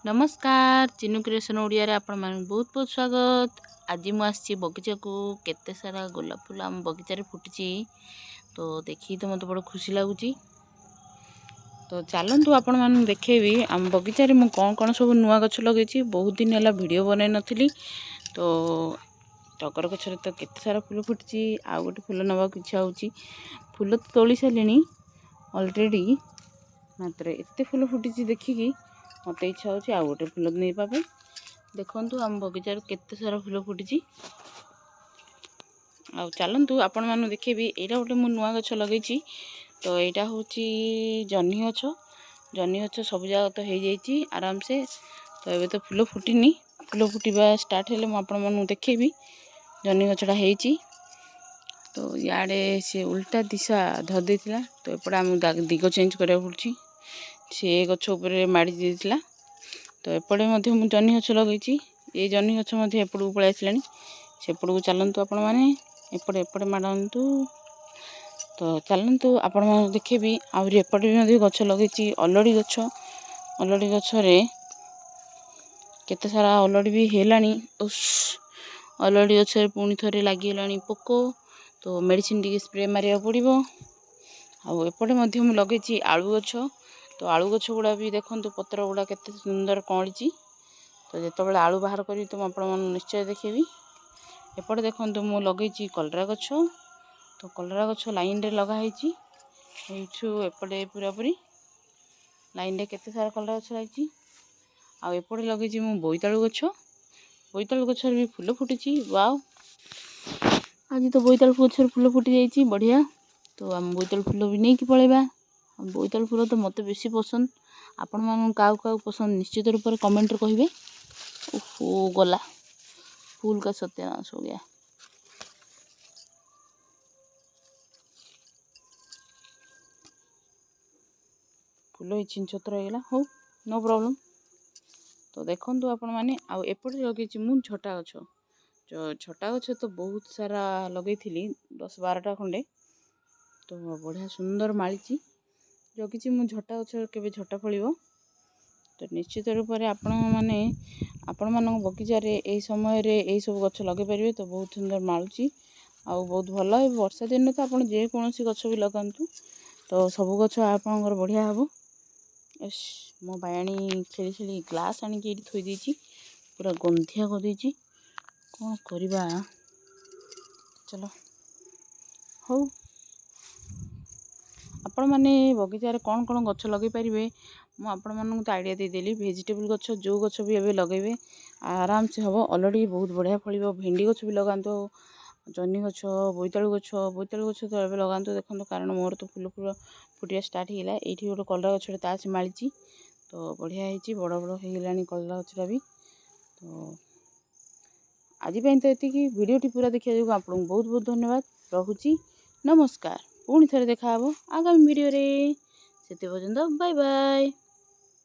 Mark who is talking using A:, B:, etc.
A: नमस्कार चिन्नू क्रिएशन ओडिया रे आपण मान बहुत बहुत स्वागत। आज मु आसी बगीचा को केते सारा गोलाप फूल आम बगीचा रे फुटी तो देखी तो मत बड़ खुशी लगुच। तो चलतु आपण मान देखेबी आम बगीचा रे मु कौन कौन सब नुआ गछ लगे। बहुत दिन है वीडियो बनई नथिली तो टगर गछ तो केते सारा फूल फुटी आ गोटे फूल नवा इच्छा होची। फूल तो तोली सारे ऑलरेडी मात्र एते फूल फुटी देखिकी मत इच्छा हो गोटे फूल नहीं पाए। देखु आम बगीचार केते सारा फूल फुटी आ चलतु आपण मानु देखेबी। एटा गोटे मु नुआ गछ लगे तो यहाँ हूँ जह्नी गछ सब जगह तो हो जाइए आराम से। तो ये तो फूल फुटनी फूल फुटा स्टार्ट हेले मुझे देखेबी जह्नी गछटा हो। तो याडे से उल्टा दिशा धरदे तो एपटे आम दिग चेंज करा पड़ी से गछ उपर माड़ी देला। तो एपटे मुझे जह्नी गछ लगे ये जह्नी गछ एपटू पलि आसला सेपटू चलतु आपण मैंने एपटे एपटे माड़ू। तो चलतु आपण मैंने देखेबी आहरी एपटे भी गछ लगे अलड़ी गछरे केते सारा अलड़ी भी हेलानी। अलड़ी गछरे पुणी थे लगिगला पोक तो मेडिसिन टी स्प्रे मारिया पड़ो। आएपटे मुझे लगे आलू गछ तो आलू गछ गुड़ा भी देखो पत्र गुड़ा केते सुंदर कौड़ी। तो जिते आलू बाहर करी तो आप निश्चय देखेबी। एपटे देखो मु लगे कलरा गछ तो कलरा गछ लाइन रे लगाई एपटे पूरा पूरी लाइन रे केते सारा कलरा गछ लगी। आएपटे लगे मु बोईतालु गछ भी फूल फुटी। वाओ आज तो बोईतालु गछ फूल फुटी जाइए बढ़िया। तो आम बोईतालु फूल भी नहीं कि पलैबा। बोईतालु फूल तो मत बेसी पसंद आपण मान क्या क्या पसंद निश्चित रूप से कमेंट कहिबे। ओहो गला फूल का सत्यानाश हो गया। फूल ही छिंचत्र होगा हो नो प्रॉब्लम। तो देखो आपण मैंने आएपटे लगे मु छटा गछ छटा गछ तो बहुत सारा लगे 10-12टा खंडे तो बढ़िया सुंदर माड़ी जगी मु झटा गछ के झटा फल। तो निश्चित रूप से आपण मान बगीचार यही समय यही सब गछ लगे पारे तो बहुत सुंदर मालूची आ बहुत भल। वर्षा दिन तो आप जेकोसी गछ भी लगातु तो सब गछ आपंकर बढ़िया हम। मो बायाणी खेली खेली ग्लास आणिकी थोड़ी पूरा गंधिया कर कौन करवा। चलो हो आपण मैंने बगीचार कौन कौन गछ लगे पारे मु आपण मानक तो आइडिया देदेली। वेजिटेबल गछ जो गछ भी एवं लगेबे आराम से हम अलरेडी बहुत बढ़िया फल। भेंडी गछ भी लगातु जह्नी गछ बोईतालु गछ तो एवं लगातु देखो कारण मोर तो फूल फूल फुटिया स्टार्ट होगा। ये गोटे कलरा गछटे तास माड़ी तो बढ़िया होती बड़ बड़ होगा कलरा गछटा भी। तो आज तो ये वीडियोटी पूरा देखा जो आपको बहुत बहुत धन्यवाद रखुची। नमस्कार पुणी थे देखा आगामी वीडियो रे से पर्यंत बाय बाय।